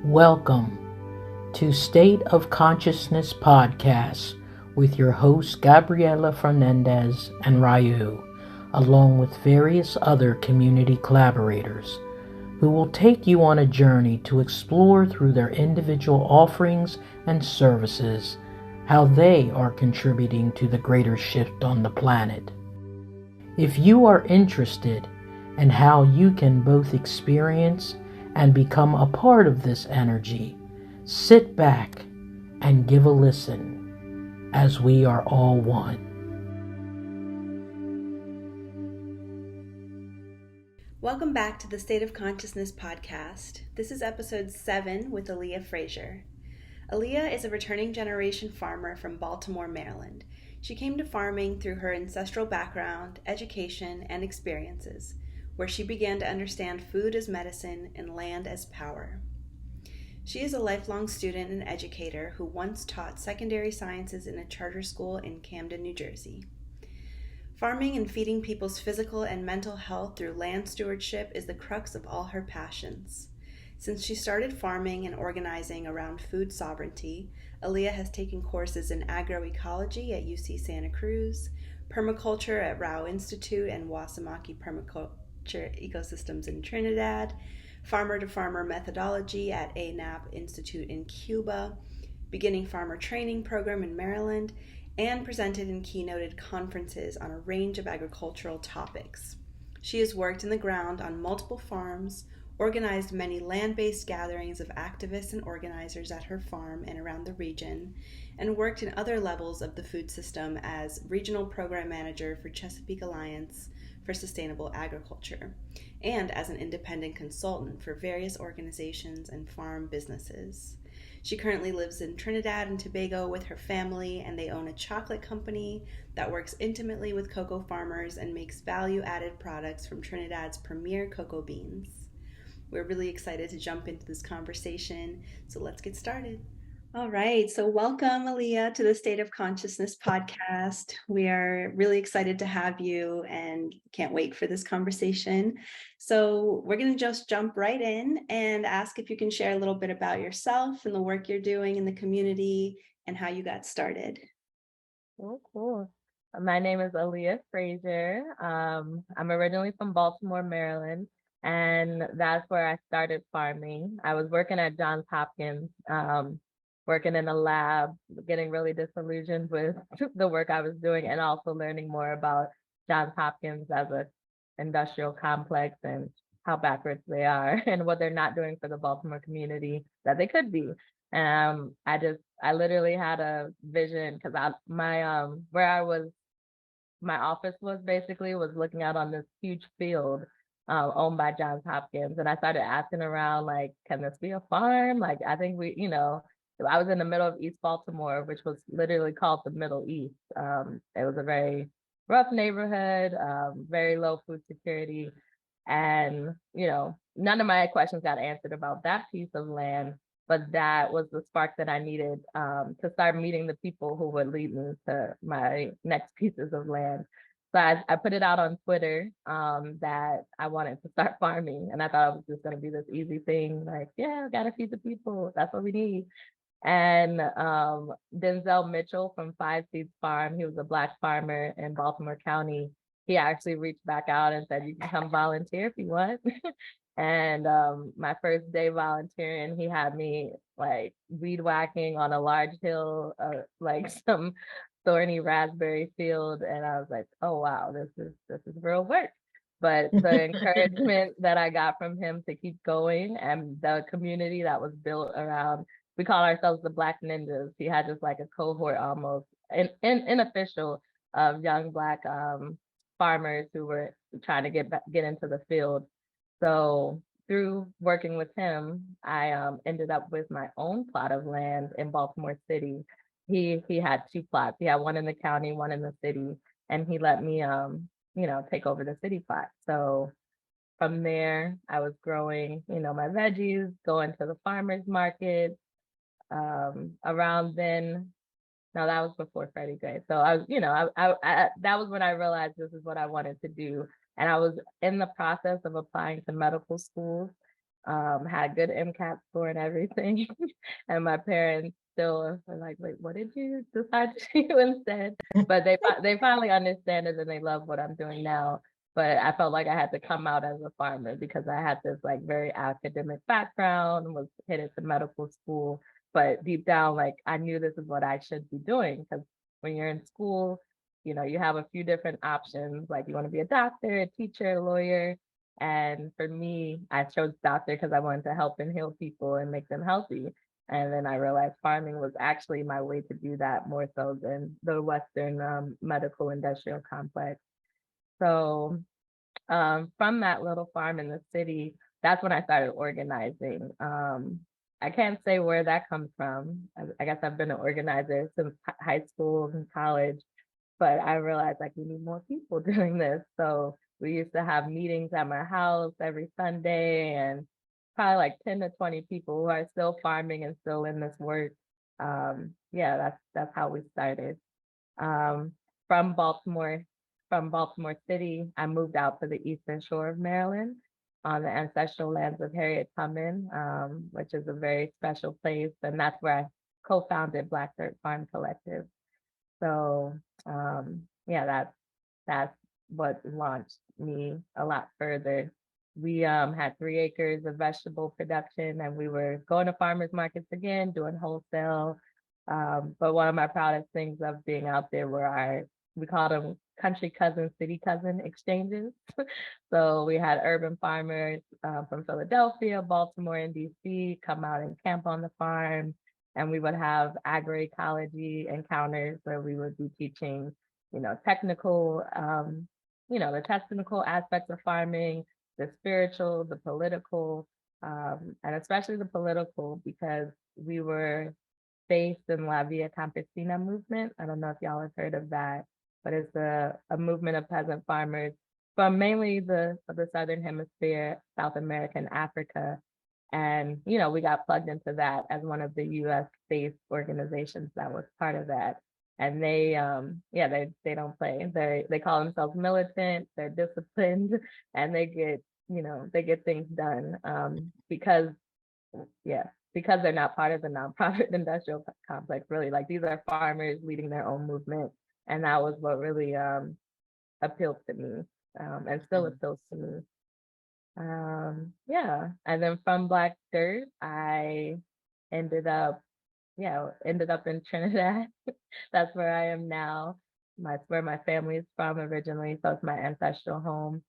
Welcome to State of Consciousness Podcast with your hosts Gabriela Fernandez and Ryu, along with various other community collaborators, who will take you on a journey to explore through their individual offerings and services how they are contributing to the greater shift on the planet. If you are interested in how you can both experience and become a part of this energy, sit back and give a listen as we are all one. Welcome back to the State of Consciousness podcast. This is episode 7 with Aleya Fraser. Aleya is a returning generation farmer from Baltimore, Maryland. She came to farming through her ancestral background, education, and experiences, where she began to understand food as medicine and land as power. She is a lifelong student and educator who once taught secondary sciences in a charter school in Camden, New Jersey. Farming and feeding people's physical and mental health through land stewardship is the crux of all her passions. Since she started farming and organizing around food sovereignty, Aleya has taken courses in agroecology at UC Santa Cruz, permaculture at Rowe Institute and Wa Samaki Permaculture Ecosystems in Trinidad, farmer-to-farmer methodology at ANAP Institute in Cuba, beginning farmer training program in Maryland, and presented in keynoted conferences on a range of agricultural topics. She has worked in the ground on multiple farms, organized many land-based gatherings of activists and organizers at her farm and around the region, and worked in other levels of the food system as regional program manager for Chesapeake Alliance for Sustainable Agriculture, and as an independent consultant for various organizations and farm businesses. She currently lives in Trinidad and Tobago with her family, and they own a chocolate company that works intimately with cocoa farmers and makes value-added products from Trinidad's premier cocoa beans. We're really excited to jump into this conversation, so let's get started. All right, so welcome, Aleya, to the State of Consciousness podcast. We are really excited to have you and can't wait for this conversation. So we're going to just jump right in and ask if you can share a little bit about yourself and the work you're doing in the community and how you got started. Oh, cool. My name is Aleya Fraser. I'm originally from Baltimore, Maryland, and that's where I started farming. I was working at Johns Hopkins, working in a lab, getting really disillusioned with the work I was doing, and also learning more about Johns Hopkins as an industrial complex and how backwards they are and what they're not doing for the Baltimore community that they could be. I literally had a vision because my office was looking out on this huge field owned by Johns Hopkins, and I started asking around, like, can this be a farm? Like, I think I was in the middle of East Baltimore, which was literally called the Middle East. It was a very rough neighborhood, very low food security. And, none of my questions got answered about that piece of land, but that was the spark that I needed to start meeting the people who would lead me to my next pieces of land. So I put it out on Twitter that I wanted to start farming. And I thought it was just going to be this easy thing, like, yeah, got to feed the people. That's what we need. And Denzel Mitchell from Five Seeds Farm, he was a Black farmer in Baltimore County. He actually reached back out and said, you can come volunteer if you want. And my first day volunteering, he had me like weed whacking on a large hill, like some thorny raspberry field. And I was like, oh, wow, this is real work. But the encouragement that I got from him to keep going and the community that was built around, we call ourselves the Black Ninjas. He had just like a cohort almost, unofficial, of young Black farmers who were trying to get into the field. So through working with him, I ended up with my own plot of land in Baltimore City. He had 2 plots. He had one in the county, one in the city, and he let me take over the city plot. So from there, I was growing, my veggies, going to the farmers market. Around then, no, that was before Freddie Gray. So I was, that was when I realized this is what I wanted to do. And I was in the process of applying to medical schools. had good MCAT score and everything. And my parents still were like, wait, what did you decide to do instead? But they finally understand it and they love what I'm doing now. But I felt like I had to come out as a farmer because I had this like very academic background and was headed to medical school. But deep down, like I knew this is what I should be doing because when you're in school, you know, you have a few different options. Like you want to be a doctor, a teacher, a lawyer. And for me, I chose doctor because I wanted to help and heal people and make them healthy. And then I realized farming was actually my way to do that more so than the Western medical industrial complex. So from that little farm in the city, that's when I started organizing. I can't say where that comes from. I guess I've been an organizer since high school and college, but I realized like we need more people doing this. So we used to have meetings at my house every Sunday and probably like 10 to 20 people who are still farming and still in this work. Yeah, that's how we started. Um, from Baltimore, from Baltimore City, I moved out to the Eastern Shore of Maryland on the ancestral lands of Harriet Tubman, which is a very special place. And that's where I co-founded Black Dirt Farm Collective. So yeah, that's what launched me a lot further. We had 3 acres of vegetable production and we were going to farmers markets again, doing wholesale. But one of my proudest things of being out there were we called them country cousin, city cousin exchanges. So we had urban farmers from Philadelphia, Baltimore, and DC come out and camp on the farm. And we would have agroecology encounters where we would be teaching, you know, technical, the technical aspects of farming, the spiritual, the political, and especially the political, because we were based in La Via Campesina movement. I don't know if y'all have heard of that, but it's a movement of peasant farmers from mainly the Southern Hemisphere, South America, and Africa. And, you know, we got plugged into that as one of the US-based organizations that was part of that. And they don't play. They call themselves militant, they're disciplined, and they get things done because they're not part of the nonprofit industrial complex, really. Like these are farmers leading their own movement. And that was what really appealed to me and still appeals to me. Yeah. And then from Black Dirt, I ended up in Trinidad. That's where I am now. That's where my family is from originally. So it's my ancestral home.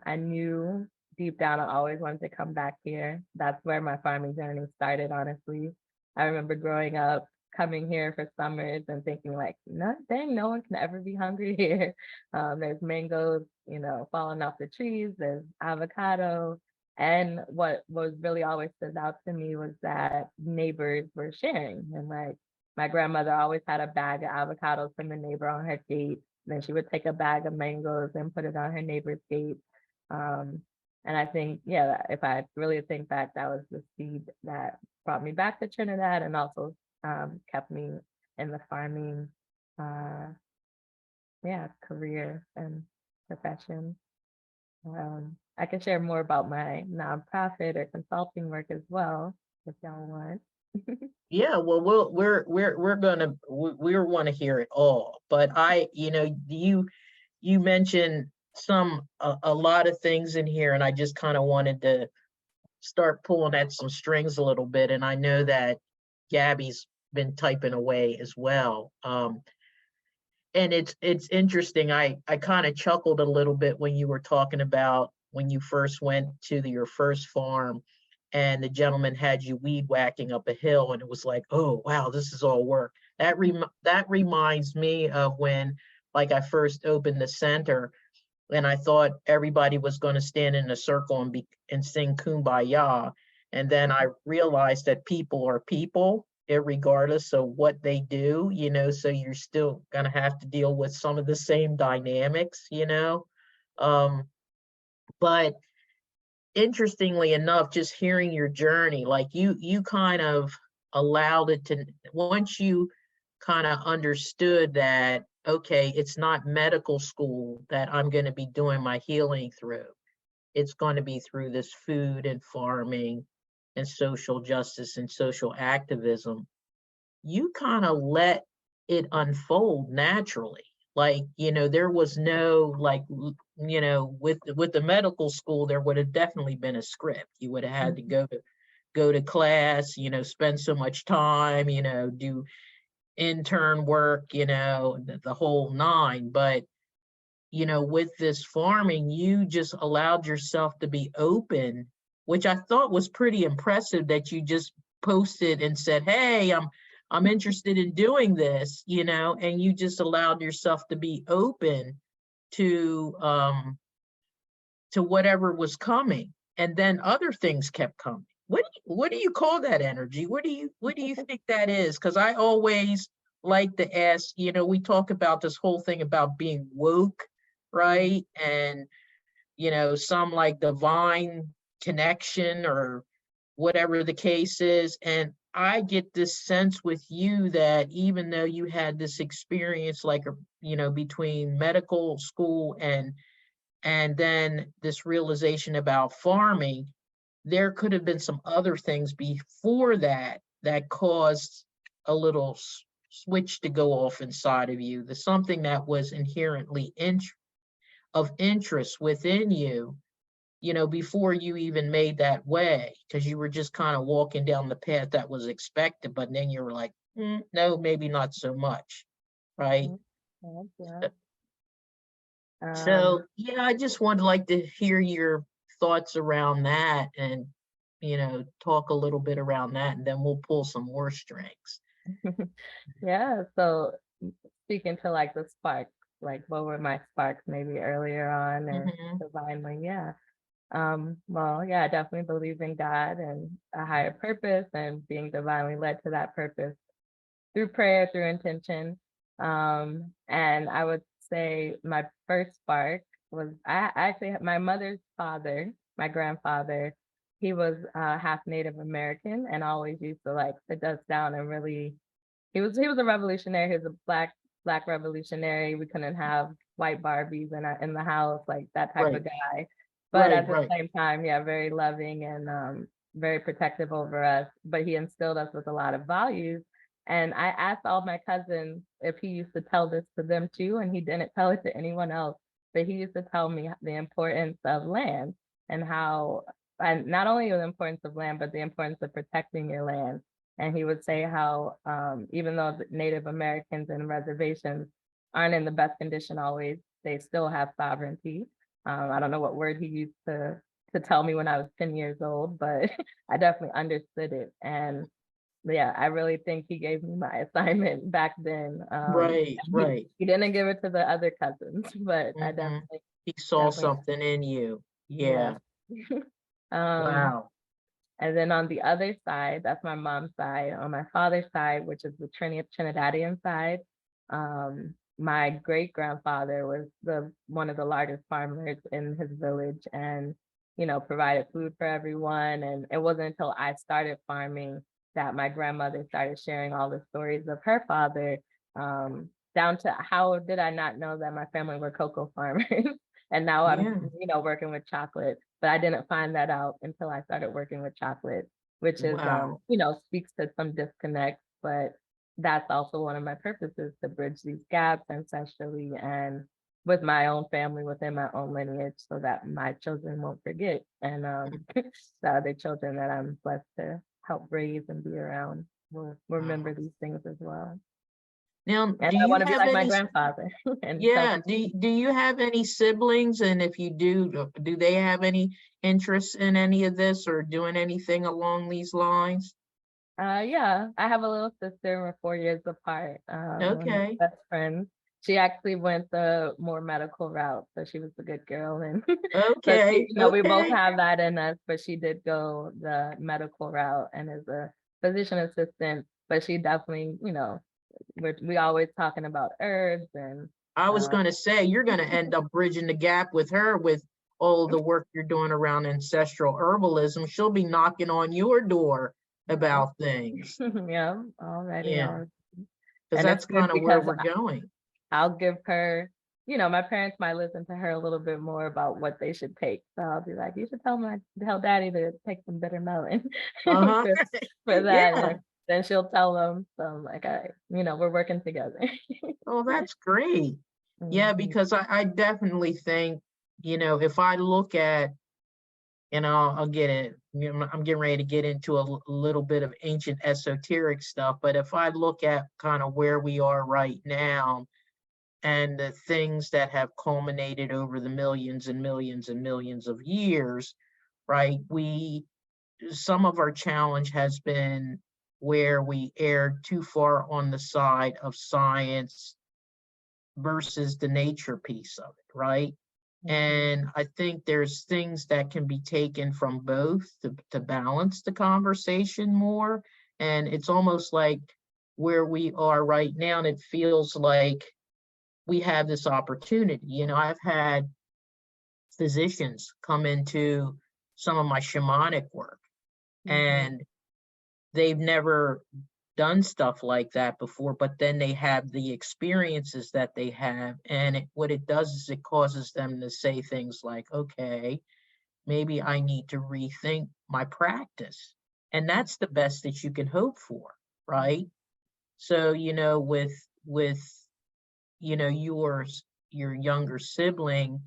I knew deep down I always wanted to come back here. That's where my farming journey started, honestly. I remember growing up, coming here for summers and thinking like, no, dang, no one can ever be hungry here. There's mangoes, you know, falling off the trees, there's avocado. And what was really always stood out to me was that neighbors were sharing. And like my grandmother always had a bag of avocados from the neighbor on her gate. Then she would take a bag of mangoes and put it on her neighbor's gate. And I think, yeah, if I really think back, that was the seed that brought me back to Trinidad and also kept me in the farming career and profession. I can share more about my nonprofit or consulting work as well if y'all want. Yeah, well, we want to hear it all. But you mentioned a lot of things in here, and I just kind of wanted to start pulling at some strings a little bit. And I know that Gabby's been typing away as well. And it's interesting. I kind of chuckled a little bit when you were talking about when you first went to your first farm and the gentleman had you weed whacking up a hill, and it was like, oh wow, this is all work. That reminds me of when like I first opened the center and I thought everybody was going to stand in a circle and sing Kumbaya. And then I realized that people are people, regardless of what they do, so you're still going to have to deal with some of the same dynamics, but interestingly enough, just hearing your journey, like you kind of allowed it to, once you kind of understood that, okay, it's not medical school that I'm going to be doing my healing through. it's going to be through this food and farming and social justice and social activism, you kind of let it unfold naturally. Like, there was no, like, with the medical school, there would have definitely been a script. You would have had to go to class, spend so much time, do intern work, the whole nine. But, with this farming, you just allowed yourself to be open, which I thought was pretty impressive, that you just posted and said, hey, I'm interested in doing this, and you just allowed yourself to be open to whatever was coming. And then other things kept coming. What do you call that energy? What do you think that is? Because I always like to ask, we talk about this whole thing about being woke, right? And some like divine connection or whatever the case is. And I get this sense with you that even though you had this experience, like, between medical school and then this realization about farming, there could have been some other things before that caused a little switch to go off inside of you. There's something that was inherently of interest within you, before you even made that way, because you were just kind of walking down the path that was expected, but then you were like, no, maybe not so much, right? Yeah. So yeah, I just would like to hear your thoughts around that, and talk a little bit around that, and then we'll pull some more strings. Yeah, so speaking to like the sparks, like what were my sparks maybe earlier on or divinely, yeah. Well, yeah, I definitely believe in God and a higher purpose and being divinely led to that purpose through prayer, through intention. And I would say my first spark was I actually, my mother's father, my grandfather, he was half Native American and always used to like sit us down and really, he was a revolutionary. He was a black revolutionary. We couldn't have white Barbies in the house, like that type of guy. But at the same time, yeah, very loving and very protective over us. But he instilled us with a lot of values. And I asked all my cousins if he used to tell this to them too, and he didn't tell it to anyone else. But he used to tell me the importance of land and how, and not only the importance of land, but the importance of protecting your land. And he would say how even though the Native Americans and reservations aren't in the best condition always, they still have sovereignty. I don't know what word he used to tell me when I was 10 years old, but I definitely understood it. And yeah, I really think he gave me my assignment back then. Right. He didn't give it to the other cousins, but I definitely he saw something in you. Yeah. Wow. And then on the other side, that's my mom's side. On my father's side, which is the Trinidadian side, my great grandfather was one of the largest farmers in his village, and provided food for everyone. And it wasn't until I started farming that my grandmother started sharing all the stories of her father, down to how did I not know that my family were cocoa farmers? And now I'm, working with chocolate, but I didn't find that out until I started working with chocolate, which is, speaks to some disconnect, but that's also one of my purposes, to bridge these gaps ancestrally and with my own family, within my own lineage, so that my children won't forget. And the other children that I'm blessed to help raise and be around will remember these things as well. Now, and I want to be like my grandfather. Do you have any siblings? And if you do they have any interest in any of this or doing anything along these lines? Yeah, I have a little sister. We're 4 years apart. Okay. Best friends. She actually went the more medical route, so she was the good girl. And okay, we both have that in us, but she did go the medical route and is a physician assistant. But she definitely, we always talking about herbs. And I was going to say, you're going to end up bridging the gap with her with all the work you're doing around ancestral herbalism. She'll be knocking on your door about things. Yeah, already. Yeah, because that's kind of where we're going. I'll give her my parents might listen to her a little bit more about what they should take. So I'll be like, you should tell daddy to take some bitter melon Uh-huh. for that. Yeah. And then she'll tell them. So I'm like, all right, we're working together. Oh, that's great. Yeah, Mhm. because I definitely think, if I look at, I'll get it. I'm getting ready to get into a little bit of ancient esoteric stuff, but if I look at kind of where we are right now and the things that have culminated over the millions and millions and millions of years, right? Some of our challenge has been where we erred too far on the side of science versus the nature piece of it, right? And I think there's things that can be taken from both to balance the conversation more. And it's almost like where we are right now, and it feels like we have this opportunity. I've had physicians come into some of my shamanic work, and they've never done stuff like that before, but then they have the experiences that they have. And what it does is it causes them to say things like, okay, maybe I need to rethink my practice. And that's the best that you can hope for, right? So, with your younger sibling,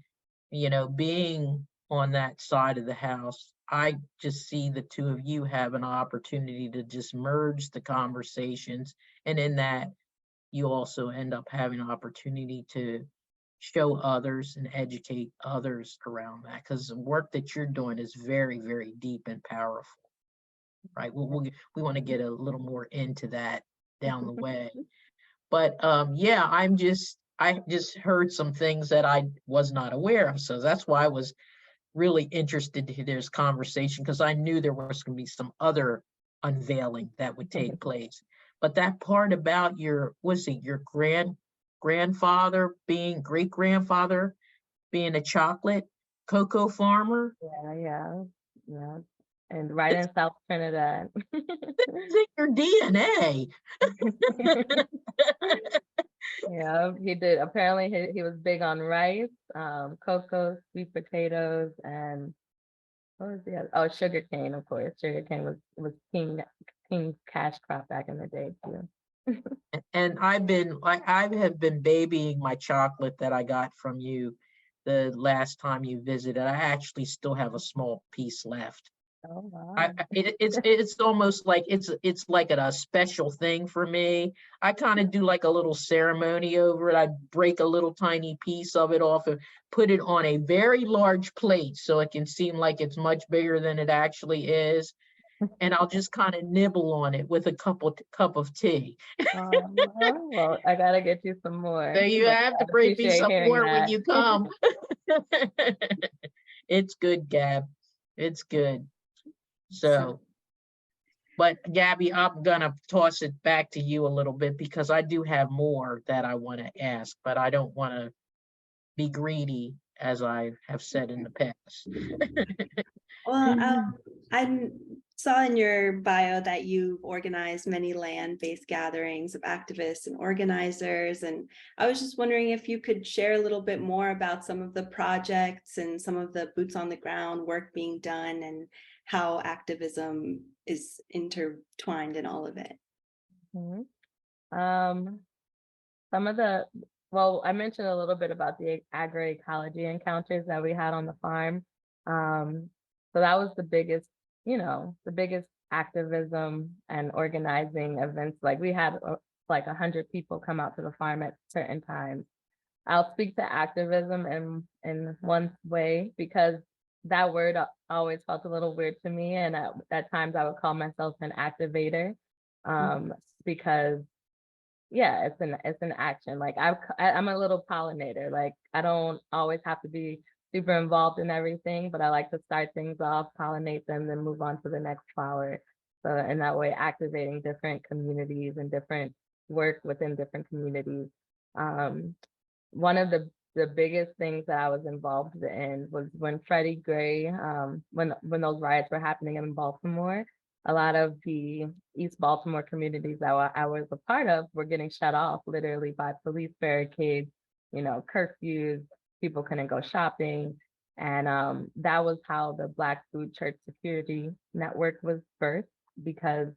being on that side of the house, I just see the two of you have an opportunity to just merge the conversations. And in that, you also end up having an opportunity to show others and educate others around that, because the work that you're doing is very, very deep and powerful, right? We want to get a little more into that down the way. But yeah, I just heard some things that I was not aware of. So that's why I was really interested to hear this conversation, because I knew there was going to be some other unveiling that would take place. But that part about your grandfather being great grandfather being a chocolate cocoa farmer, Yeah. And right in South Trinidad. it's in your DNA. Yeah, he did. Apparently, he was big on rice, cocoa, sweet potatoes, and what was the other? Oh, sugarcane, of course. Sugarcane was king cash crop back in the day too. And I have been babying my chocolate that I got from you the last time you visited. I actually still have a small piece left. Oh wow. It's almost like it's like a special thing for me. I kind of do like a little ceremony over it. I break a little tiny piece of it off and put it on a very large plate so it can seem like it's much bigger than it actually is. And I'll just kind of nibble on it with a cup of tea. Well, I gotta get you some So more. you But have to I bring me appreciate some hearing more when that. you come. It's good, Gab. It's good. So, but Gabby, I'm gonna toss it back to you a little bit because I do have more that I want to ask, but I don't want to be greedy, as I have said in the past. Well, I saw in your bio that you've organized many land-based gatherings of activists and organizers, and I was just wondering if you could share a little bit more about some of the projects and some of the boots on the ground work being done and how activism is intertwined in all of it. Mhm. Um, some of the well, I mentioned a little bit about the agroecology encounters that we had on the farm. So that was the biggest activism and organizing events. Like we had like 100 people come out to the farm at certain times. I'll speak to activism in one way because that word always felt a little weird to me, and at times I would call myself an activator, because yeah, it's an action. Like I'm a little pollinator. Like I don't always have to be super involved in everything, but I like to start things off, pollinate them, then move on to the next flower. So in that way, activating different communities and different work within different communities. Um, One of the biggest things that I was involved in was when Freddie Gray, when those riots were happening in Baltimore, a lot of the East Baltimore communities that I was a part of were getting shut off literally by police barricades curfews, people couldn't go shopping. And that was how the Black Food Church Security Network was birthed, because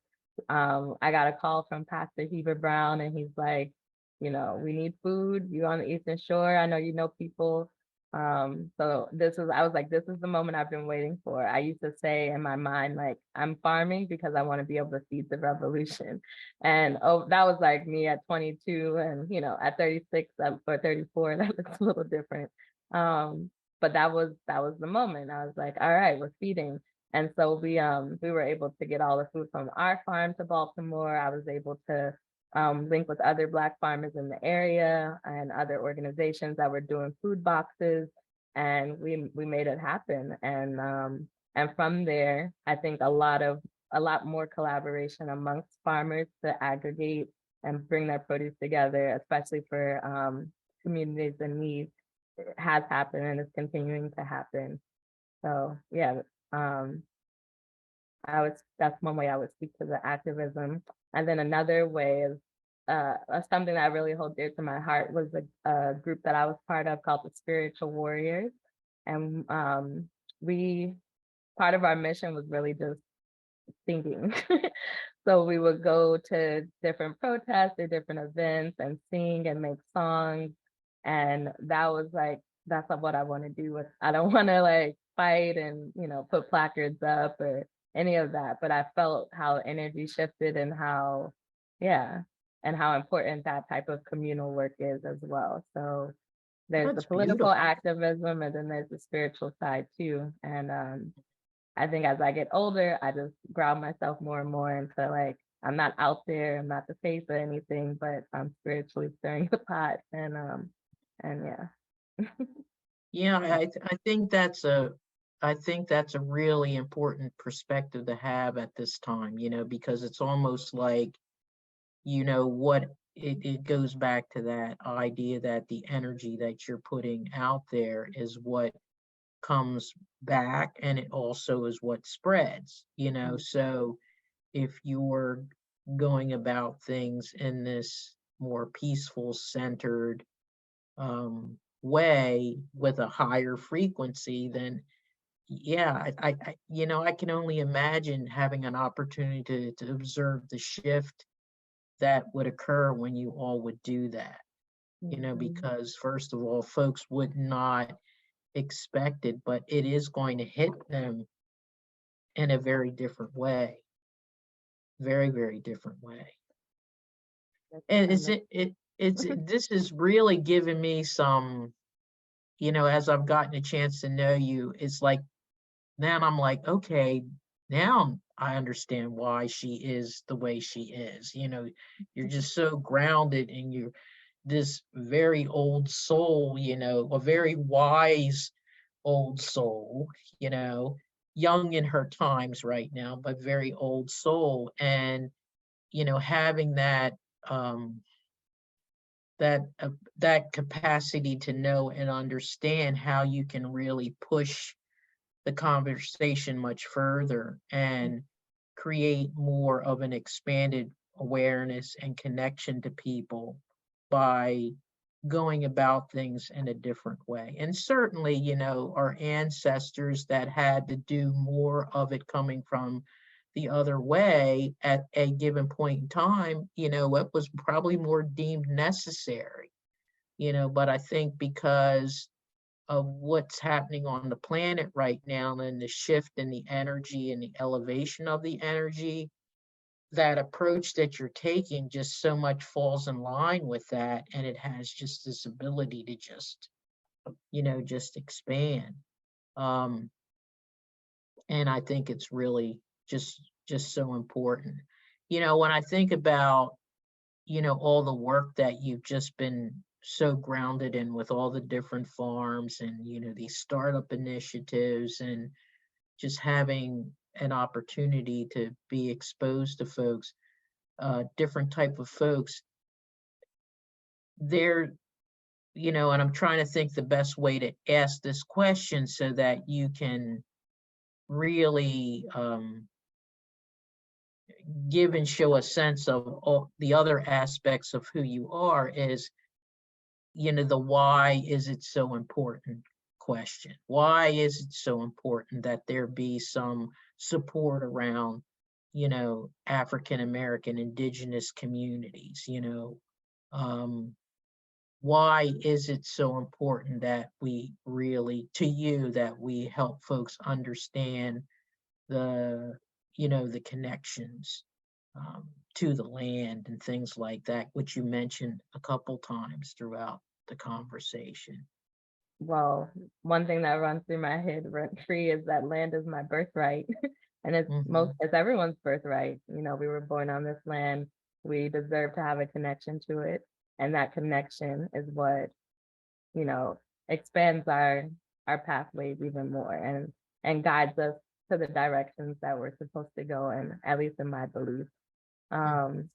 I got a call from Pastor Heber Brown, and he's like, we need food. You on the Eastern Shore. I know you know people. So I was like, this is the moment I've been waiting for. I used to say in my mind, like, I'm farming because I want to be able to feed the revolution. And that was like me at 22, and at 36 or 34, that looks a little different. But that was the moment. I was like, all right, we're feeding. And so we were able to get all the food from our farm to Baltimore. I was able to link with other Black farmers in the area and other organizations that were doing food boxes, and we made it happen. And from there, I think a lot more collaboration amongst farmers to aggregate and bring their produce together, especially for communities in need, has happened and is continuing to happen. So yeah, that's one way I would speak to the activism. And then another way is something that I really hold dear to my heart was a group that I was part of called the Spiritual Warriors. And part of our mission was really just singing. So we would go to different protests or different events and sing and make songs. And that was like, that's not what I want to do. I don't want to like fight and, put placards up or any of that. But I felt how energy shifted and how important that type of communal work is as well. So there's the political beautiful. activism, and then there's the spiritual side too. And I think as I get older, I just ground myself more and more into like, I'm not out there, I'm not the face or anything, but I'm spiritually stirring the pot. And yeah. Yeah, I think that's a really important perspective to have at this time, because it's almost like, what it goes back to that idea that the energy that you're putting out there is what comes back, and it also is what spreads, so if you're going about things in this more peaceful, centered way with a higher frequency, then yeah, I can only imagine having an opportunity to observe the shift that would occur when you all would do that, because first of all, folks would not expect it, but it is going to hit them in a very different way, very, very different way. And this is really giving me some, as I've gotten a chance to know you, it's like, now I'm like, okay, now I understand why she is the way she is. You're just so grounded, and you're this very old soul, a very wise old soul, young in her times right now, but very old soul. And, having that, that capacity to know and understand how you can really push the conversation much further and create more of an expanded awareness and connection to people by going about things in a different way. And certainly, our ancestors that had to do more of it coming from the other way at a given point in time, it was probably more deemed necessary, but I think because of what's happening on the planet right now and the shift in the energy and the elevation of the energy, that approach that you're taking just so much falls in line with that, and it has just this ability to just expand. And I think it's really just so important. When I think about all the work that you've just been so grounded in with all the different farms and these startup initiatives, and just having an opportunity to be exposed to folks, different type of folks there, and I'm trying to think the best way to ask this question so that you can really give and show a sense of all the other aspects of who you are, is the why is it so important question. Why is it so important that there be some support around, African American indigenous communities? Why is it so important that we really, to you, that we help folks understand the, the connections to the land and things like that, which you mentioned a couple times throughout the conversation? Well, one thing that runs through my head rent free is that land is my birthright. And Mm-hmm. it's everyone's birthright. We were born on this land. We deserve to have a connection to it. And that connection is what, you know, expands our pathways even more and guides us to the directions that we're supposed to go in, at least in my belief. Um,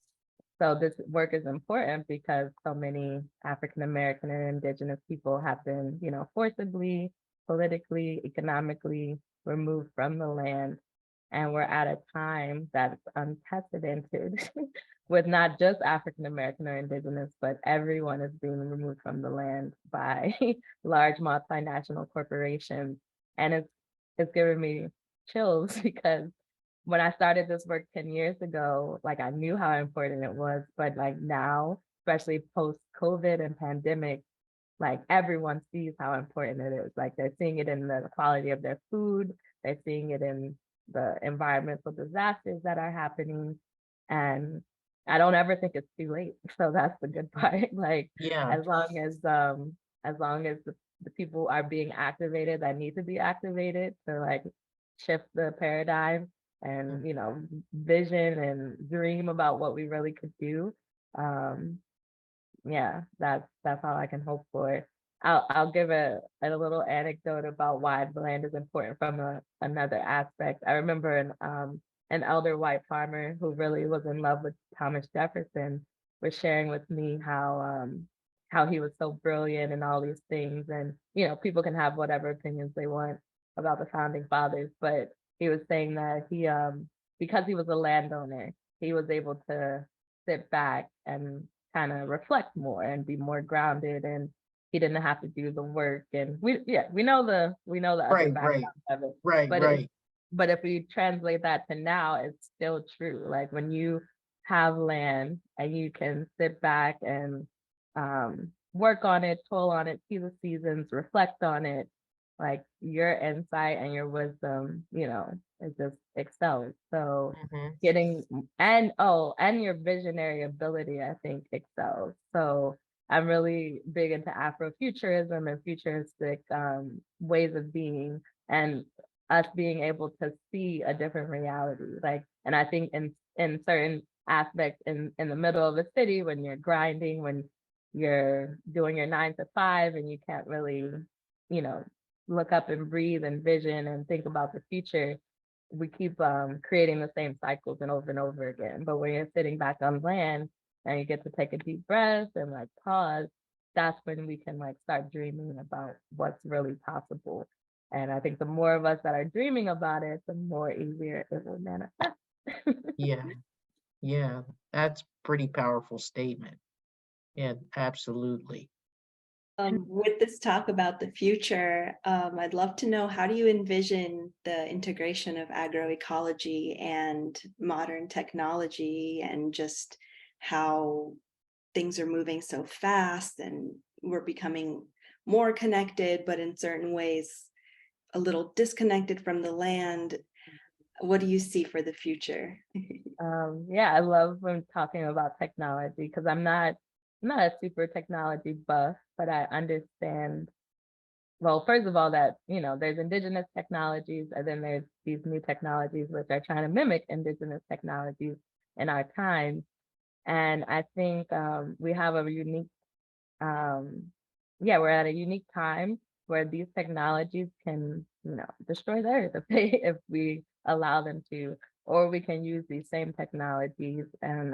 so this work is important because so many African American and indigenous people have been, forcibly, politically, economically removed from the land. And we're at a time that's unprecedented with not just African American or indigenous, but everyone is being removed from the land by large multinational corporations. And it's giving me chills because when I started this work 10 years ago, like I knew how important it was, but like now, especially post COVID and pandemic, like everyone sees how important it is. Like they're seeing it in the quality of their food, they're seeing it in the environmental disasters that are happening. And I don't ever think it's too late. So that's the good part. Like Yeah. as long as the people are being activated that need to be activated to like shift the paradigm and vision and dream about what we really could do. um yeah, that's all I can hope for. I'll give a little anecdote about why the land is important from another aspect. I remember an elder white farmer who really was in love with Thomas Jefferson was sharing with me how he was so brilliant and all these things. And people can have whatever opinions they want about the founding fathers, but he was saying that he because he was a landowner, he was able to sit back and kind of reflect more and be more grounded, and he didn't have to do the work. And we know the other Right, right, background of it, right, but right. if we translate that to now, it's still true. Like when you have land and you can sit back and work on it, toil on it, see the seasons, reflect on it, like your insight and your wisdom, it just excels. So Mm-hmm. getting and your visionary ability, I think, excels. So I'm really big into Afrofuturism and futuristic ways of being, and us being able to see a different reality. Like, and I think in certain aspects in the middle of a city, when you're grinding, when you're doing your 9 to 5 and you can't really, you know, look up and breathe and vision and think about the future, we keep creating the same cycles and over again. But when you're sitting back on land and you get to take a deep breath and like pause, that's when we can like start dreaming about what's really possible. And I think the more of us that are dreaming about it, the more easier it will manifest. Yeah, yeah. That's pretty powerful statement. Yeah, absolutely. With this talk about the future, I'd love to know, how do you envision the integration of agroecology and modern technology, and just how things are moving so fast and we're becoming more connected, but in certain ways a little disconnected from the land? What do you see for the future? Yeah, I love when talking about technology because I'm not a super technology buff, but I understand, well, first of all, that there's indigenous technologies, and then there's these new technologies which are trying to mimic indigenous technologies in our time. And I think we have a unique, um, yeah, we're at a unique time where these technologies can, destroy the earth if we allow them to, or we can use these same technologies and,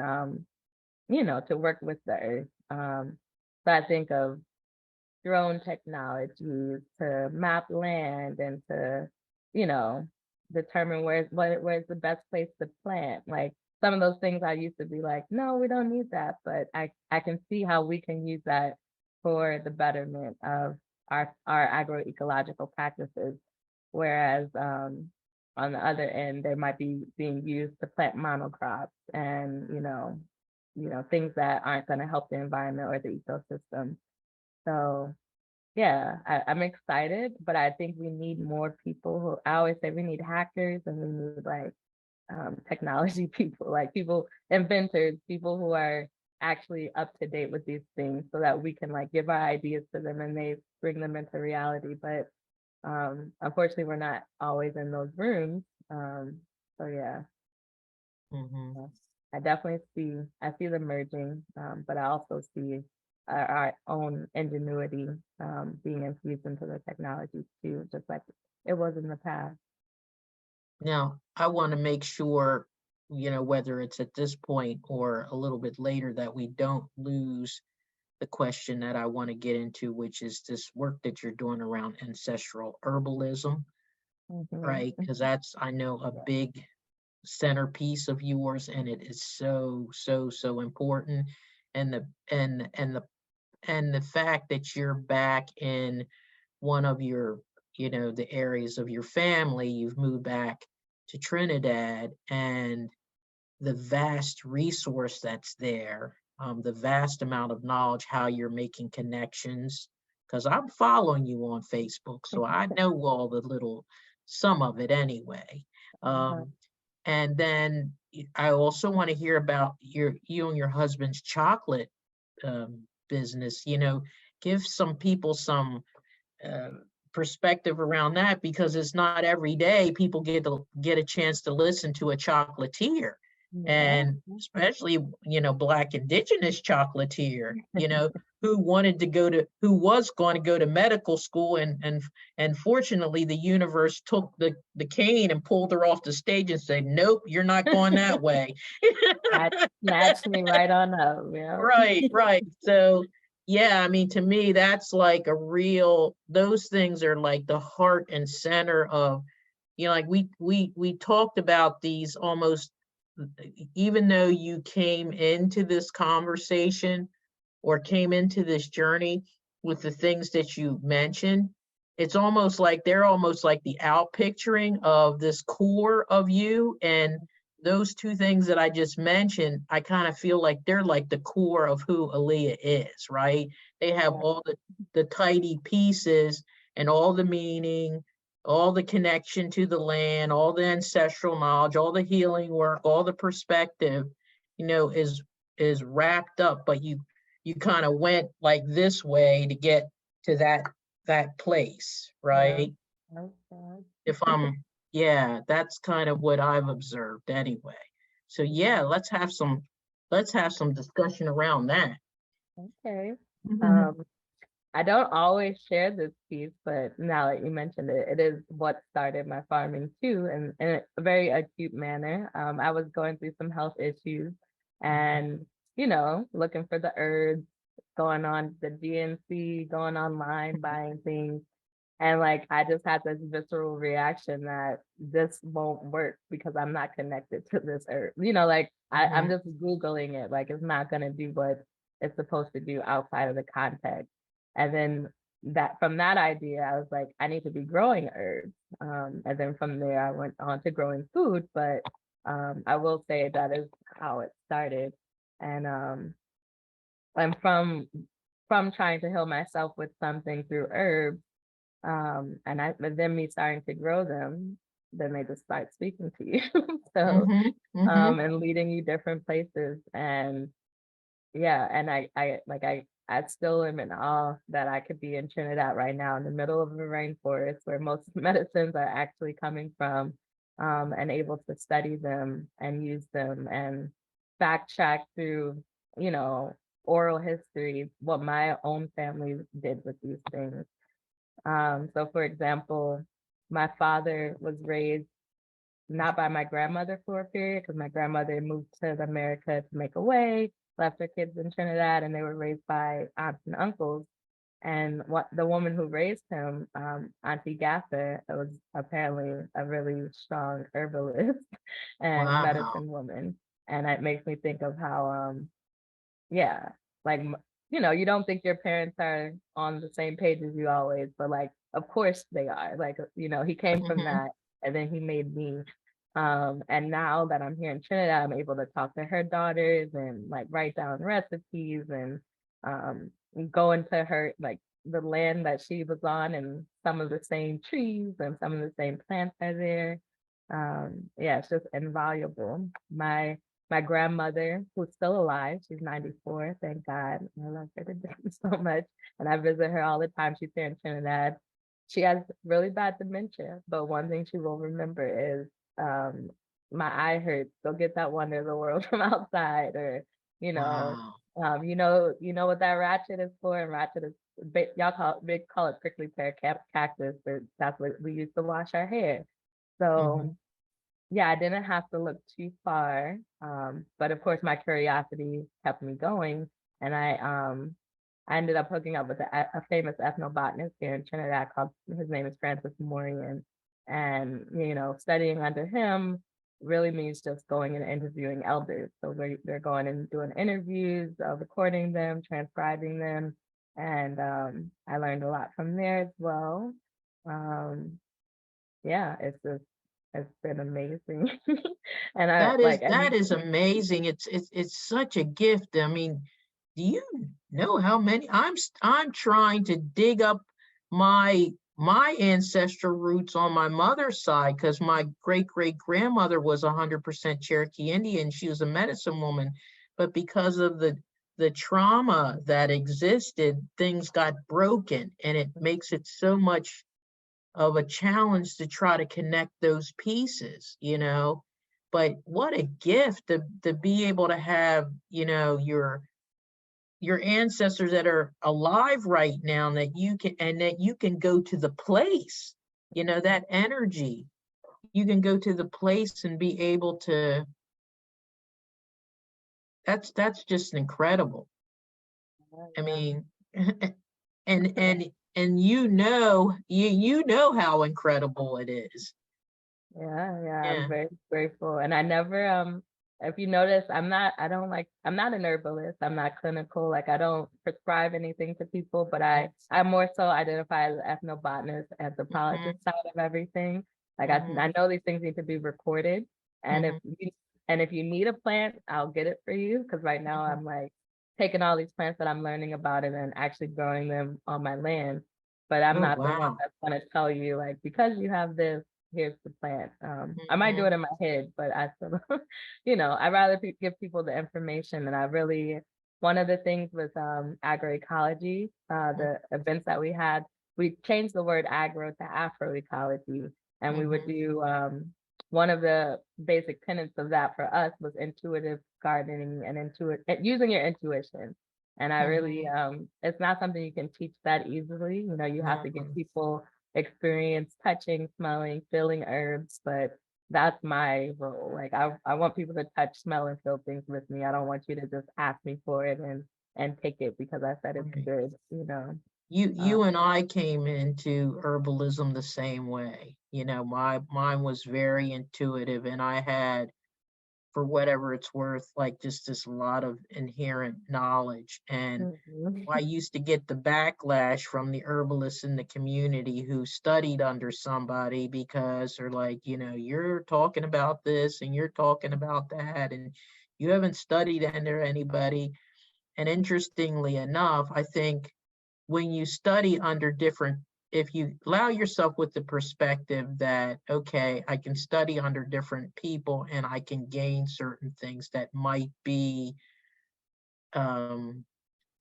to work with the earth. So I think of drone technologies to map land and to, you know, determine where's the best place to plant. Like some of those things I used to be like, no, we don't need that. But I can see how we can use that for the betterment of our agroecological practices, whereas on the other end, they might be being used to plant monocrops and things that aren't going to help the environment or the ecosystem. So yeah, I'm excited, but I think we need more people who, I always say we need hackers and we need like technology people, like people, inventors, people who are actually up to date with these things so that we can like give our ideas to them and they bring them into reality. But unfortunately, we're not always in those rooms. So yeah, Mm-hmm. I definitely see them merging, but I also see our own ingenuity being infused into the technology too, just like it was in the past. Now, I want to make sure, whether it's at this point or a little bit later, that we don't lose the question that I want to get into, which is this work that you're doing around ancestral herbalism, right? Because that's, I know, a big centerpiece of yours, and it is so, so, so important. And the fact that you're back in one of your, the areas of your family, you've moved back to Trinidad, and the vast resource that's there, the vast amount of knowledge, how you're making connections, because I'm following you on Facebook, so I know all the some of it anyway. And then I also want to hear about you and your husband's chocolate business. Give some people some uh, perspective around that, because it's not every day people get a chance to listen to a chocolatier, and especially Black Indigenous chocolatier, who was going to go to medical school, and fortunately the universe took the cane and pulled her off the stage and said, nope, you're not going that way. Snatched me right on up. Yeah. Right. So yeah, I mean, to me, that's like those things are like the heart and center of, like we talked about these almost, even though you came into this conversation or came into this journey with the things that you mentioned, it's almost like they're almost like the outpicturing of this core of you. And those two things that I just mentioned, I kind of feel like they're like the core of who Aleya is, right? They have all the tidy pieces and all the meaning, all the connection to the land, all the ancestral knowledge, all the healing work, all the perspective, is wrapped up, but you kind of went like this way to get to that place, right? If I'm Yeah, that's kind of what I've observed anyway. So yeah, let's have some discussion around that. Okay. I don't always share this piece, but now that you mentioned it, it is what started my farming too, and in a very acute manner. I was going through some health issues and, looking for the herbs, going on the GNC, going online, buying things. And like, I just had this visceral reaction that this won't work because I'm not connected to this herb. I'm just Googling it, like it's not going to do what it's supposed to do outside of the context. And then from that idea, I was like, I need to be growing herbs. And then from there, I went on to growing food. But I will say that is how it started. And from trying to heal myself with something through herbs, but then me starting to grow them, then they just start speaking to you. So, and leading you different places. And yeah, and I still am in awe that I could be in Trinidad right now in the middle of a rainforest where most medicines are actually coming from, and able to study them and use them and fact check through, oral history, what my own family did with these things. So for example, my father was raised not by my grandmother for a period, because my grandmother moved to America to make a way, left her kids in Trinidad, and they were raised by aunts and uncles. And the woman who raised him, Auntie Gaffer, was apparently a really strong herbalist and medicine woman. And it makes me think of how, yeah, like you don't think your parents are on the same page as you always, but like, of course they are. Like, he came from that, and then he made me. And now that I'm here in Trinidad, I'm able to talk to her daughters and like write down recipes and go into her, like, the land that she was on, and some of the same trees and some of the same plants are there. Yeah, it's just invaluable. My grandmother, who's still alive, she's 94, thank God. I love her to death so much. And I visit her all the time. She's here in Trinidad. She has really bad dementia, but one thing she will remember is, my eye hurts. Go get that wonder of the world from outside, or Wow. you know what that ratchet is for, and ratchet is, they call it prickly pear cactus, but that's what we use to wash our hair. So yeah, I didn't have to look too far, but of course my curiosity kept me going, and I ended up hooking up with a famous ethnobotanist here in Trinidad called, his name is Francis Morian. And, studying under him really means just going and interviewing elders. So they're going and doing interviews, recording them, transcribing them. And I learned a lot from there as well. Yeah, it's been amazing. And That is amazing. It's such a gift. I mean, do you know how many? I'm trying to dig up my ancestral roots on my mother's side, because my great grandmother was 100% Cherokee Indian. She was a medicine woman, but because of the trauma that existed, things got broken, and it makes it so much of a challenge to try to connect those pieces, But what a gift to be able to have, your ancestors that are alive right now, and that you can go to the place, that energy. You can go to the place and be able to. That's just incredible. I mean, and you know how incredible it is. Yeah, I'm very grateful. And I never, if you notice, I'm not an herbalist. I'm not clinical. Like, I don't prescribe anything to people, but I more so identify as an ethnobotanist, anthropologist side of everything. Like, I know these things need to be recorded. And if you need a plant, I'll get it for you. Cause right now I'm like taking all these plants that I'm learning about and then actually growing them on my land. But I'm not the one that's gonna tell you, like, because you have this, here's the plant. I might do it in my head, but I still, I'd rather give people the information. And I really, one of the things with agroecology, the events that we had, we changed the word agro to Afroecology, and we would do, one of the basic tenets of that for us was intuitive gardening and using your intuition. And I really, it's not something you can teach that easily. You have to get people experience touching, smelling, feeling herbs, but that's my role. Like, I want people to touch, smell, and feel things with me. I don't want you to just ask me for it and take it because I said it's good, You and I came into herbalism the same way. Mine was very intuitive, and I had, for whatever it's worth, like just this lot of inherent knowledge. And I used to get the backlash from the herbalists in the community who studied under somebody, because they're like, you're talking about this and you're talking about that, and you haven't studied under anybody. And interestingly enough, I think when you study under different, if you allow yourself with the perspective that, okay, I can study under different people and I can gain certain things that might be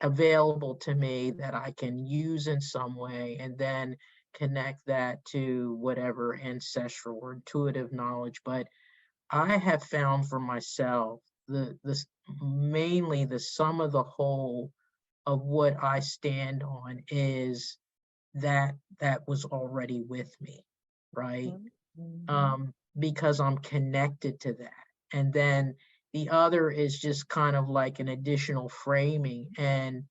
available to me that I can use in some way, and then connect that to whatever ancestral or intuitive knowledge. But I have found for myself mainly the sum of the whole of what I stand on is that was already with me, right? Because I'm connected to that. And then the other is just kind of like an additional framing. And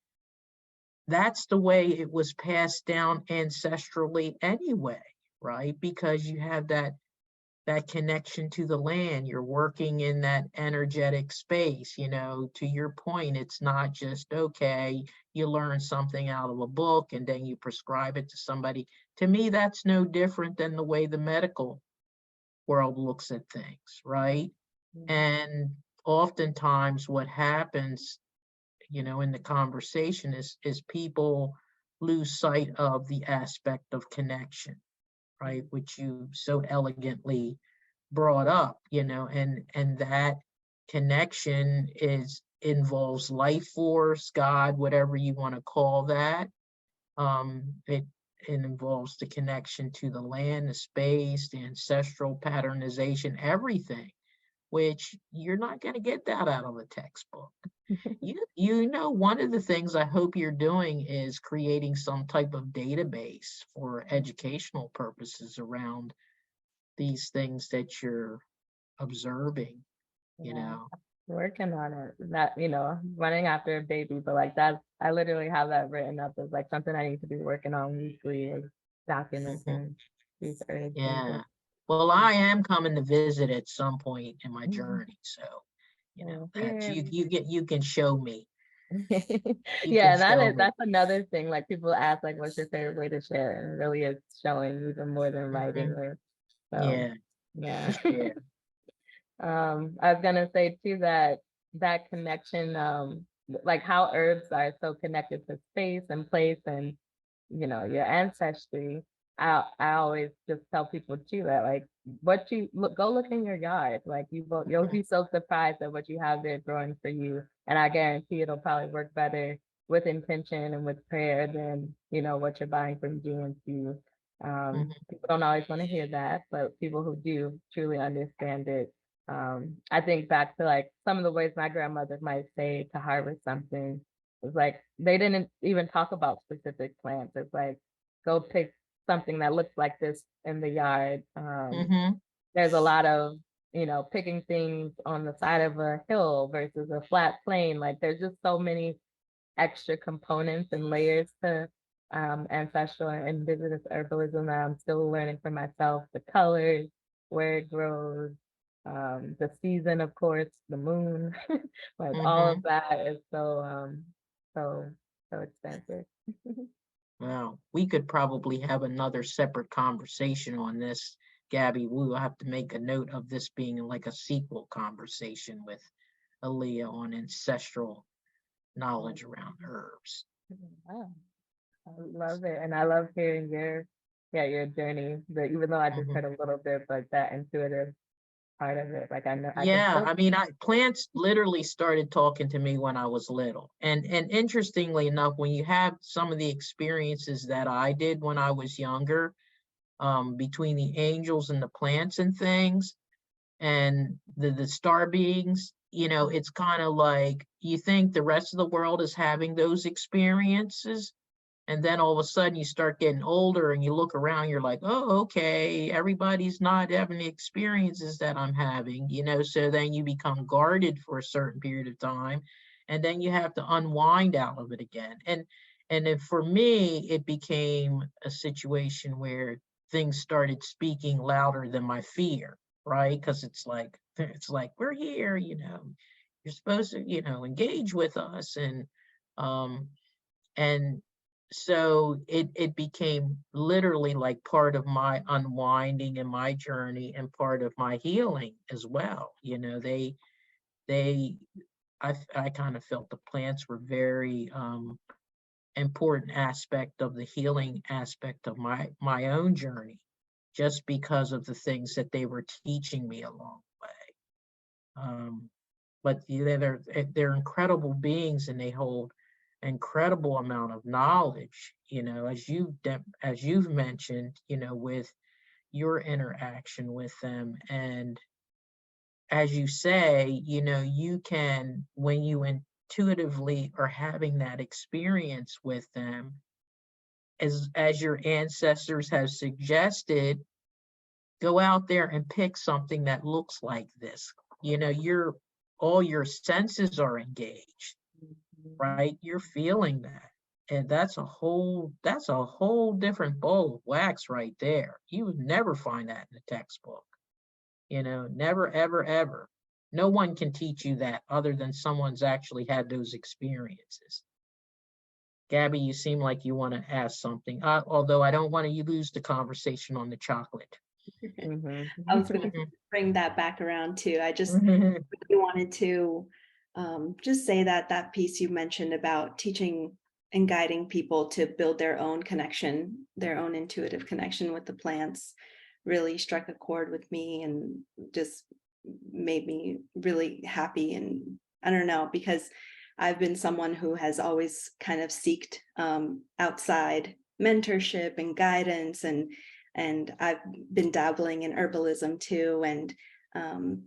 that's the way it was passed down ancestrally anyway, right? Because you have that that connection to the land. You're working in that energetic space. To your point, it's not just, okay, you learn something out of a book and then you prescribe it to somebody. To me, that's no different than the way the medical world looks at things, right? And oftentimes what happens, in the conversation is people lose sight of the aspect of connection, right? Which you so elegantly brought up, and that connection involves life force, God, whatever you want to call that. It involves the connection to the land, the space, the ancestral patternization, everything, which you're not going to get that out of a textbook. One of the things I hope you're doing is creating some type of database for educational purposes around these things that you're observing, Working on it. That, running after a baby, but like that, I literally have that written up as like something I need to be working on weekly, is documenting these herbs. Yeah. Well, I am coming to visit at some point in my journey, so that's you can show me. Yeah, that's another thing. Like people ask, like, what's your favorite way to share? And it really is showing even more than writing. So, yeah. I was gonna say too that connection, like how herbs are so connected to space and place and your ancestry. I always just tell people too that like go look in your yard. Like you'll be so surprised at what you have there growing for you. And I guarantee it'll probably work better with intention and with prayer than what you're buying from GNC. People don't always want to hear that, but people who do truly understand it. I think back to like some of the ways my grandmother might say to harvest something. It's like they didn't even talk about specific plants. It's like go pick something that looks like this in the yard. There's a lot of picking things on the side of a hill versus a flat plain. Like there's just so many extra components and layers to ancestral and indigenous herbalism that I'm still learning for myself. The colors, where it grows, the season, of course, the moon, like all of that is so expensive. Well, we could probably have another separate conversation on this, Gabby. We will have to make a note of this being like a sequel conversation with Aleya on ancestral knowledge around herbs. Wow. I love it. And I love hearing your journey. But even though I just heard a little bit, but that intuitive part of it, like I know. Plants literally started talking to me when I was little. And interestingly enough, when you have some of the experiences that I did when I was younger, between the angels and the plants and things, and the star beings, it's kind of like you think the rest of the world is having those experiences. And then all of a sudden you start getting older and you look around, you're like, oh, okay, everybody's not having the experiences that I'm having, so then you become guarded for a certain period of time. And then you have to unwind out of it again. And then for me, it became a situation where things started speaking louder than my fear, right? Because it's like, we're here, you're supposed to, engage with us. And so it became literally like part of my unwinding and my journey and part of my healing as well. I kind of felt the plants were very important aspect of the healing aspect of my own journey, just because of the things that they were teaching me along the way. But they're incredible beings, and they hold incredible amount of knowledge, as you've mentioned, with your interaction with them. And as you say, you can, when you intuitively are having that experience with them, as your ancestors have suggested, go out there and pick something that looks like this. All your senses are engaged, right? You're feeling that. And that's a whole different ball of wax right there. You would never find that in a textbook. Never, ever, ever. No one can teach you that other than someone's actually had those experiences. Gabby, you seem like you want to ask something, although I don't want to lose the conversation on the chocolate. I was going to bring that back around too. I just really wanted to just say that piece you mentioned about teaching and guiding people to build their own connection, their own intuitive connection with the plants, really struck a chord with me and just made me really happy. And I don't know, because I've been someone who has always kind of seeked outside mentorship and guidance, and I've been dabbling in herbalism too. And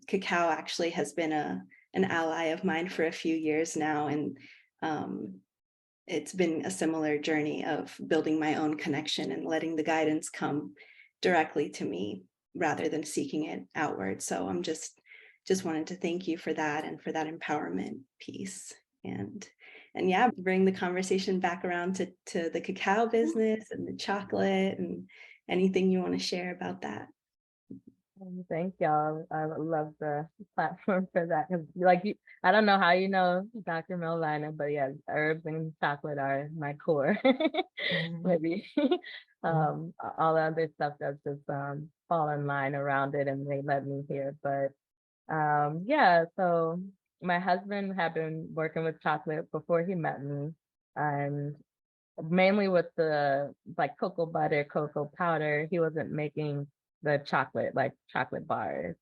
cacao actually has been an ally of mine for a few years now. And it's been a similar journey of building my own connection and letting the guidance come directly to me rather than seeking it outward. So I'm just wanted to thank you for that and for that empowerment piece. And yeah, bring the conversation back around to the cacao business and the chocolate and anything you want to share about that. Thank y'all. I love the platform for that. Because I don't know how you know Dr. Melvina, but yeah, herbs and chocolate are my core. Maybe all the other stuff does just fall in line around it, and they let me hear. But yeah, so my husband had been working with chocolate before he met me, and mainly with the cocoa butter, cocoa powder. He wasn't making the chocolate, like chocolate bars,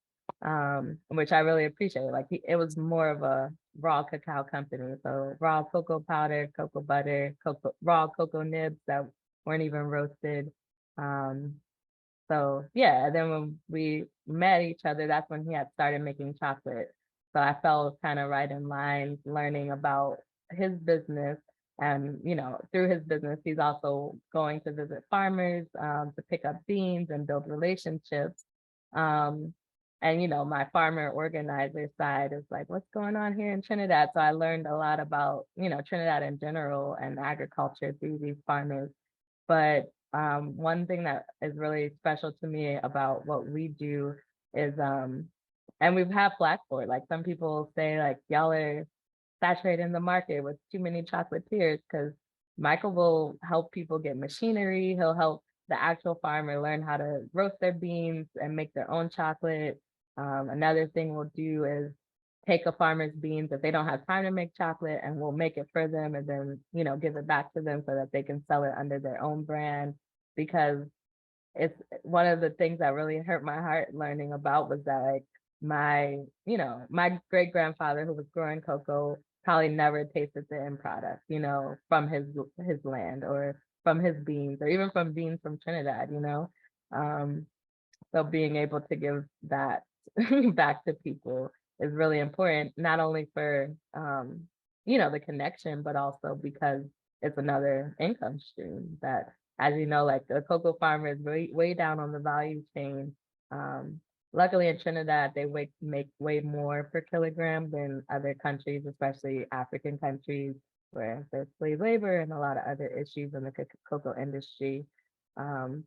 which I really appreciate. It was more of a raw cacao company. So raw cocoa powder, cocoa butter, raw cocoa nibs that weren't even roasted. So yeah, and then when we met each other, that's when he had started making chocolate. So I fell kind of right in line learning about his business. And, through his business, he's also going to visit farmers to pick up beans and build relationships. And, my farmer organizer side is like, what's going on here in Trinidad? So I learned a lot about, Trinidad in general and agriculture through these farmers. But one thing that is really special to me about what we do is, and we've had flack for it. Like some people say, like, y'all are saturating the market with too many chocolatiers, because Michael will help people get machinery. He'll help the actual farmer learn how to roast their beans and make their own chocolate. Another thing we'll do is take a farmer's beans if they don't have time to make chocolate, and we'll make it for them and then, give it back to them so that they can sell it under their own brand. Because it's one of the things that really hurt my heart learning about was that my great grandfather who was growing cocoa probably never tasted the end product, from his land or from his beans or even from beans from Trinidad, so being able to give that back to people is really important, not only for, the connection, but also because it's another income stream that, as you know, like the cocoa farmer is way down on the value chain. Luckily in Trinidad, they make way more per kilogram than other countries, especially African countries where there's slave labor and a lot of other issues in the cocoa industry. And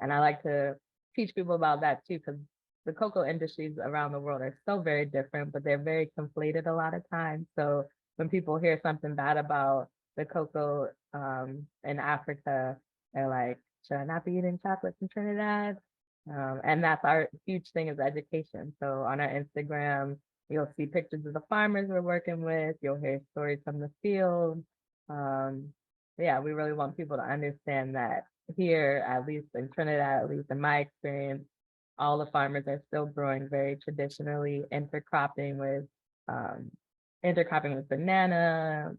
I like to teach people about that too, because the cocoa industries around the world are so very different, but they're very conflated a lot of times. So when people hear something bad about the cocoa in Africa, they're like, should I not be eating chocolate from Trinidad? And that's our huge thing, is education. So on our Instagram, you'll see pictures of the farmers we're working with. You'll hear stories from the field. Yeah, we really want people to understand that here, at least in Trinidad, at least in my experience, all the farmers are still growing very traditionally, intercropping with banana,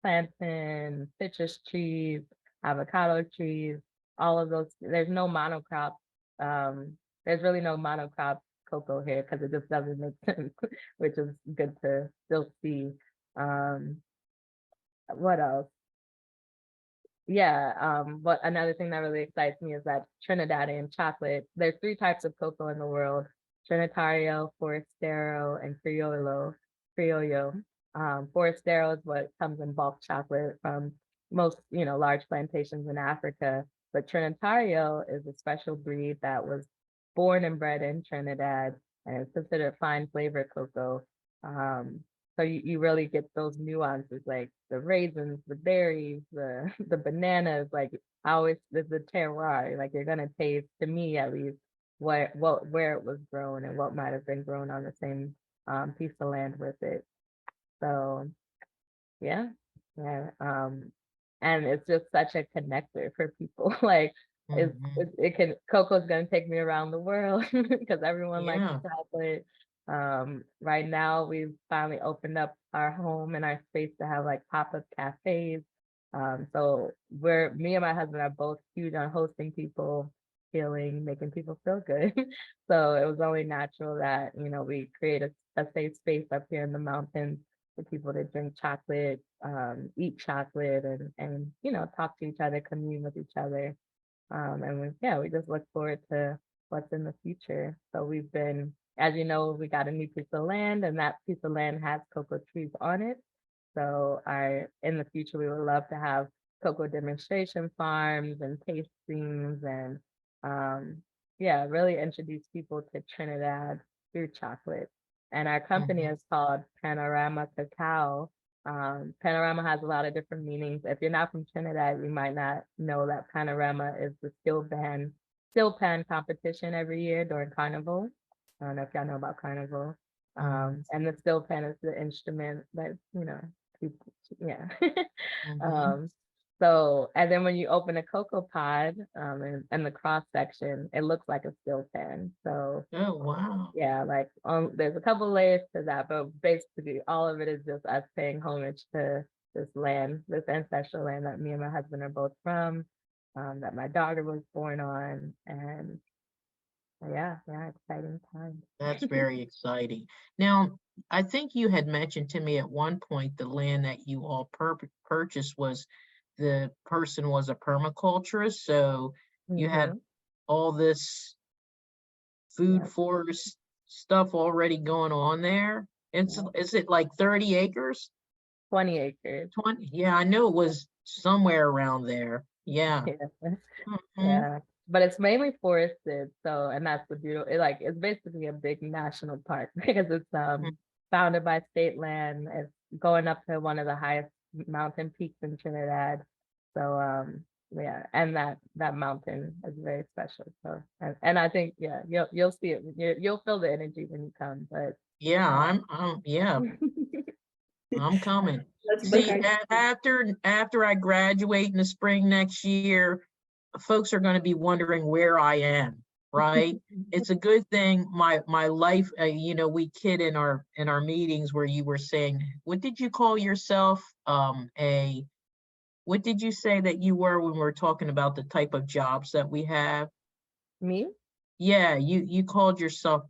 plantain, citrus trees, avocado trees, all of those. There's no monocrop. There's really no monocrop cocoa here because it just doesn't make sense, which is good to still see. What else? Yeah, but another thing that really excites me is that Trinidadian chocolate, there's 3 types of cocoa in the world: Trinitario, Forastero, and Criollo. Forastero is what comes in bulk chocolate from most, large plantations in Africa. But Trinitario is a special breed that was born and bred in Trinidad, and it's considered fine flavor cocoa. So you really get those nuances, like the raisins, the berries, the the bananas. Like I always, there's the terroir. Like you're gonna taste, to me at least, where it was grown and what might have been grown on the same piece of land with it. So yeah, yeah. And it's just such a connector for people. Like it can, cocoa's gonna take me around the world because everyone likes Yeah. chocolate. Right now we've finally opened up our home and our space to have like pop-up cafes. So me and my husband are both huge on hosting people, healing, making people feel good. So it was only natural that, we create a safe space up here in the mountains for people to drink chocolate, eat chocolate, and talk to each other, commune with each other. And we just look forward to what's in the future. So we've been, as you know, we got a new piece of land, and that piece of land has cocoa trees on it. So in the future, we would love to have cocoa demonstration farms and tastings, and really introduce people to Trinidad through chocolate. And our company is called Panorama Cacao. Panorama has a lot of different meanings. If you're not from Trinidad, you might not know that Panorama is the still pan competition every year during Carnival. I don't know if y'all know about Carnival. And the still pan is the instrument that, people, yeah. So, and then when you open a cocoa pod, and the cross section, it looks like a still pan. So, Oh, wow. yeah, like there's a couple layers to that, but basically all of it is just us paying homage to this land, this ancestral land that me and my husband are both from, that my daughter was born on, and yeah, exciting time. That's very exciting. Now, I think you had mentioned to me at one point the land that you all purchased was, the person was a permaculturist, so you had all this food Yep. forest stuff already going on there. Is it like 30 acres? 20 acres. 20? Yeah, I knew it was somewhere around there. Yeah. Yeah. Mhm. Yeah. But it's mainly forested, so, and that's the beautiful, it's basically a big national park because it's bounded by state land. It's going up to one of the highest mountain peaks in Trinidad. So yeah, and that mountain is very special. So and I think, yeah, you'll see it. You'll feel the energy when you come. But Yeah, I'm coming. See, after I graduate in the spring next year, folks are going to be wondering where I am, right? It's a good thing my life, we kid in our meetings where you were saying, what did you call yourself? What did you say that you were when we were talking about the type of jobs that we have? Me? Yeah, you called yourself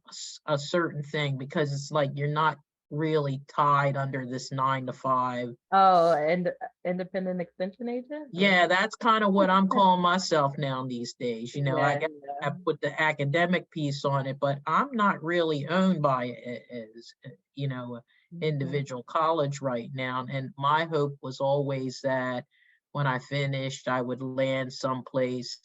a certain thing because it's like you're not really tied under this 9 to 5. Oh, and independent extension agent? Yeah, that's kind of what I'm calling myself now these days. I Yeah, guess I put the academic piece on it, but I'm not really owned by it as, individual college right now. And my hope was always that when I finished, I would land someplace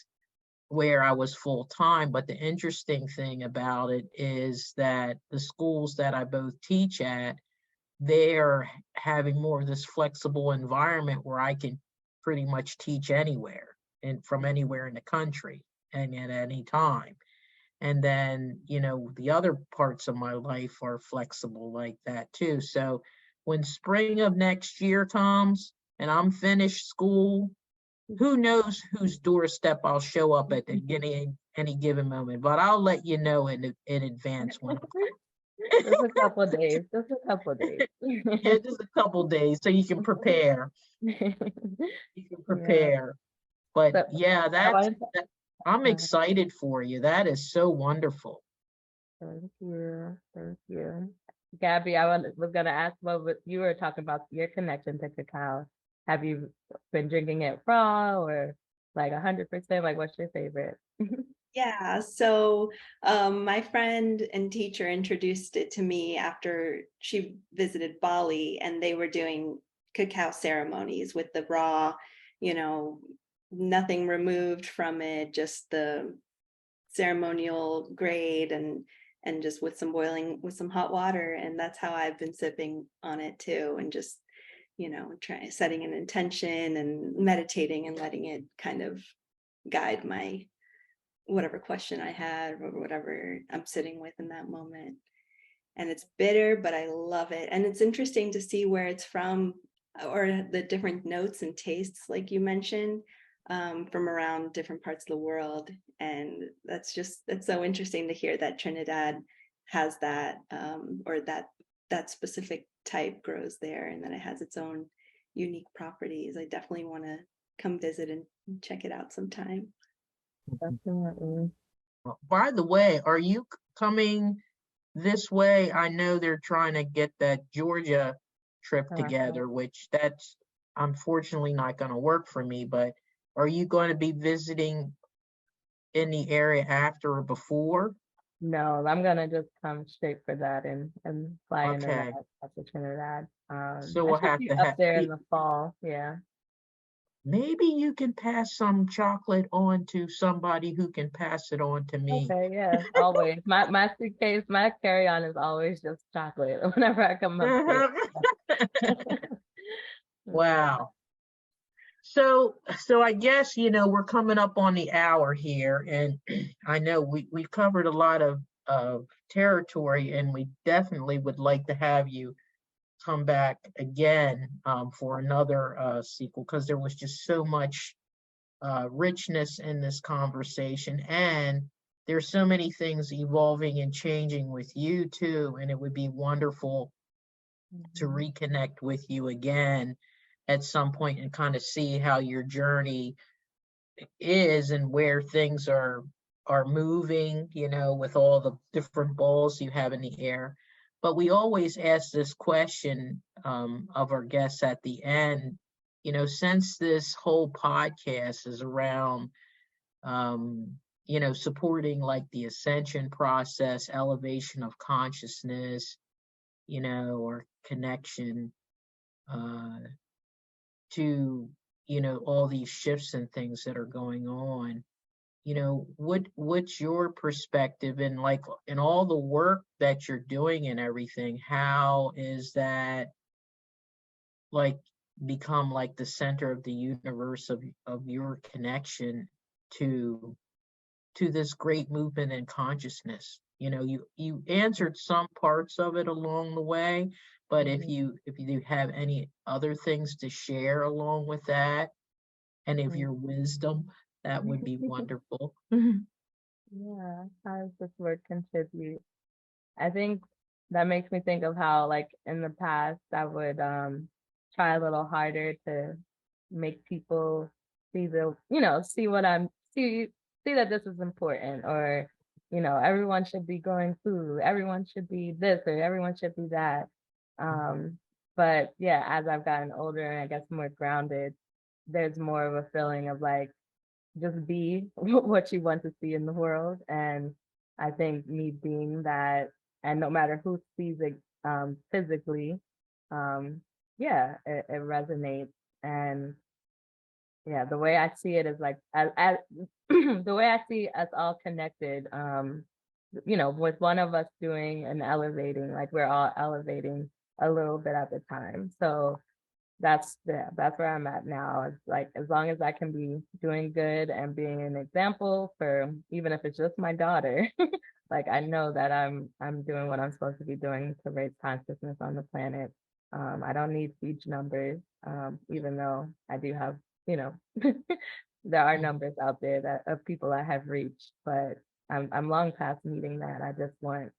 where I was full time. But the interesting thing about it is that the schools that I both teach at, they're having more of this flexible environment where I can pretty much teach anywhere and from anywhere in the country and at any time. And then, the other parts of my life are flexible like that too. So when spring of next year comes and I'm finished school, who knows whose doorstep I'll show up at any given moment, but I'll let you know in advance when I'm Just a couple of days. Just a couple of days. yeah, just a couple days so you can prepare. You can prepare. But So, yeah, I'm uh, excited for you. That is so wonderful. Thank you. Thank you. Gabby, was going to ask what you were talking about your connection to cacao. Have you been drinking it raw or like 100%? Like, what's your favorite? Yeah, so my friend and teacher introduced it to me after she visited Bali, and they were doing cacao ceremonies with the raw, nothing removed from it, just the ceremonial grade, and and just with some hot water. And that's how I've been sipping on it too. And just, setting an intention and meditating and letting it kind of guide my whatever question I had or whatever I'm sitting with in that moment. And it's bitter, but I love it. And it's interesting to see where it's from, or the different notes and tastes, like you mentioned, from around different parts of the world. And it's so interesting to hear that Trinidad has that, or that specific type grows there, and that it has its own unique properties. I definitely want to come visit and check it out sometime. Definitely. By the way, are you coming this way? I know they're trying to get that Georgia trip together, which that's unfortunately not going to work for me, but are you going to be visiting in the area after or before? No, I'm gonna just come straight for that and fly into Okay. that to Trinidad. So I we'll should have be to up there in the fall. Yeah. maybe you can pass some chocolate on to somebody who can pass it on to me. Okay, yeah, always. My suitcase, my carry-on is always just chocolate whenever I come up there. Wow. So I guess, we're coming up on the hour here, and I know we've covered a lot of territory, and we definitely would like to have you come back again for another sequel, because there was just so much richness in this conversation, and there's so many things evolving and changing with you too, and it would be wonderful to reconnect with you again at some point and kind of see how your journey is and where things are moving, with all the different balls you have in the air. But we always ask this question of our guests at the end, since this whole podcast is around, supporting like the ascension process, elevation of consciousness, or connection to, all these shifts and things that are going on. What's your perspective, and like in all the work that you're doing and everything, how is that like become like the center of the universe of your connection to this great movement in consciousness? You answered some parts of it along the way, but if you have any other things to share along with that, and of your wisdom, that would be wonderful. Yeah, how does this word contribute? I think that makes me think of how, like, in the past, I would try a little harder to make people see see that this is important, or everyone should be growing food, everyone should be this, or everyone should be that. But yeah, as I've gotten older and I guess more grounded, there's more of a feeling of like, just be what you want to see in the world. And I think me being that, and no matter who sees it physically, yeah, it resonates. And yeah, the way I see it is like, as the way I see us all connected, with one of us doing and elevating, like we're all elevating a little bit at a time. So that's where I'm at now. It's like, as long as I can be doing good and being an example for, even if it's just my daughter, like I know that I'm doing what I'm supposed to be doing to raise consciousness on the planet. I don't need huge numbers, even though I do have, there are numbers out there that of people I have reached, but I'm long past meeting that. I want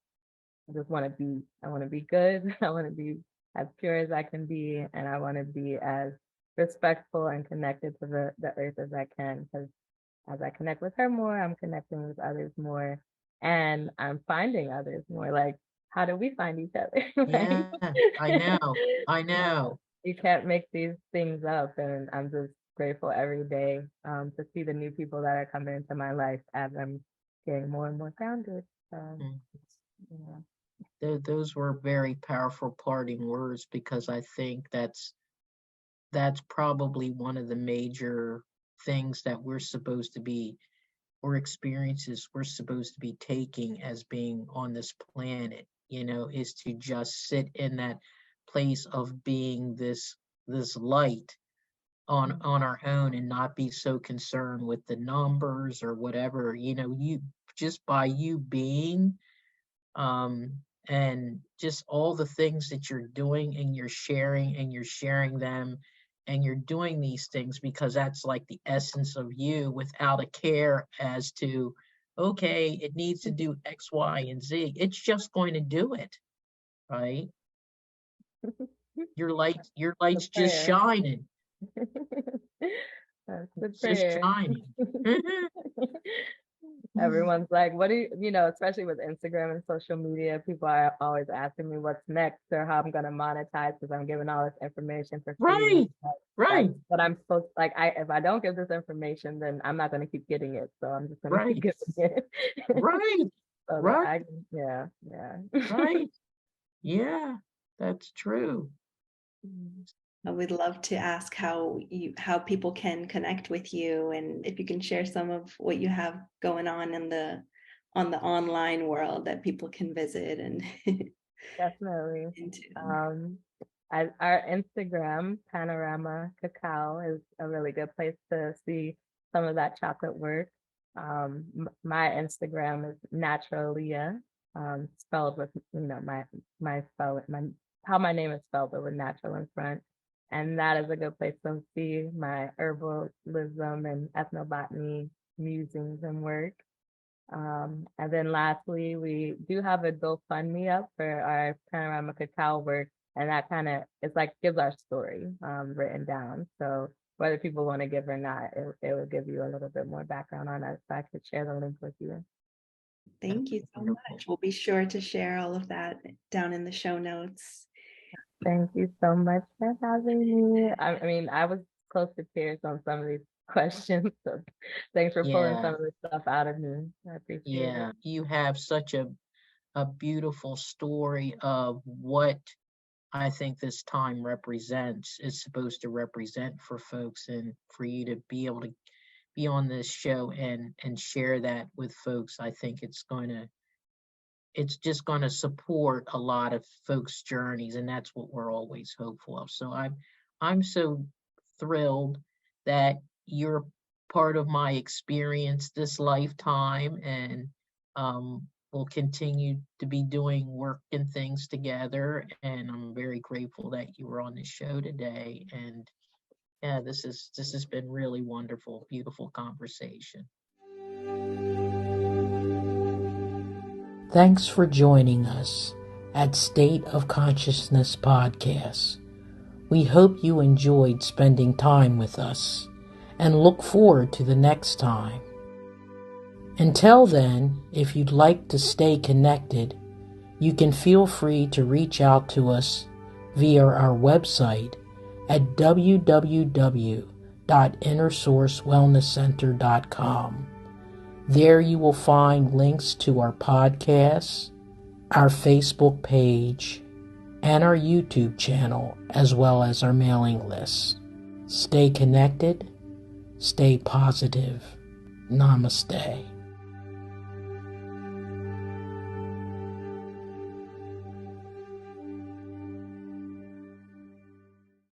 to be good. I want to be as pure as I can be, and I want to be as respectful and connected to the earth as I can, because as I connect with her more, I'm connecting with others more, and I'm finding others more. Like, how do we find each other? Yeah, I know. You can't make these things up, and I'm just grateful every day to see the new people that are coming into my life as I'm getting more and more grounded. Yeah. Those were very powerful parting words, because I think that's probably one of the major things that we're supposed to be or experiences we're supposed to be taking as being on this planet, is to just sit in that place of being this light on our own and not be so concerned with the numbers or whatever. You just by you being, and just all the things that you're doing, and you're sharing them, and you're doing these things because that's like the essence of you, without a care as to, okay, it needs to do X, Y, and Z. It's just going to do it, right? Your light's just shining. That's the It's just prayer. shining. Everyone's like, what do you know, especially with Instagram and social media, people are always asking me what's next or how I'm going to monetize because I'm giving all this information for free. Right. But I'm supposed, like, if I don't give this information, then I'm not going to keep getting it. So I'm just going to keep giving it. Right. So Right. Yeah. Right. Yeah, that's true. We'd love to ask how people can connect with you, and if you can share some of what you have going on in the online world that people can visit and definitely. into. Our Instagram, Panorama Cacao, is a really good place to see some of that chocolate work. My Instagram is Naturalia, spelled with how my name is spelled, but with natural in front. And that is a good place to see my herbalism and ethnobotany musings and work. And then lastly, we do have a GoFundMe up for our Panorama Cacao work. And that it's like gives our story written down. So whether people want to give or not, it will give you a little bit more background on us. So I could share the link with you. Thank you so much. We'll be sure to share all of that down in the show notes. Thank you so much for having me. I mean, I was close to tears on some of these questions. So thanks for pulling some of this stuff out of me. I appreciate it. You have such a beautiful story of what I think this time is supposed to represent for folks, and for you to be able to be on this show and share that with folks. I think it's just going to support a lot of folks' journeys, and that's what we're always hopeful of. So I'm so thrilled that you're part of my experience this lifetime, and we'll continue to be doing work and things together. And I'm very grateful that you were on the show today. And yeah, this has been really wonderful, beautiful conversation. Thanks for joining us at State of Consciousness Podcast. We hope you enjoyed spending time with us and look forward to the next time. Until then, if you'd like to stay connected, you can feel free to reach out to us via our website at www.innersourcewellnesscenter.com. There you will find links to our podcasts, our Facebook page, and our YouTube channel, as well as our mailing lists. Stay connected, stay positive. Namaste.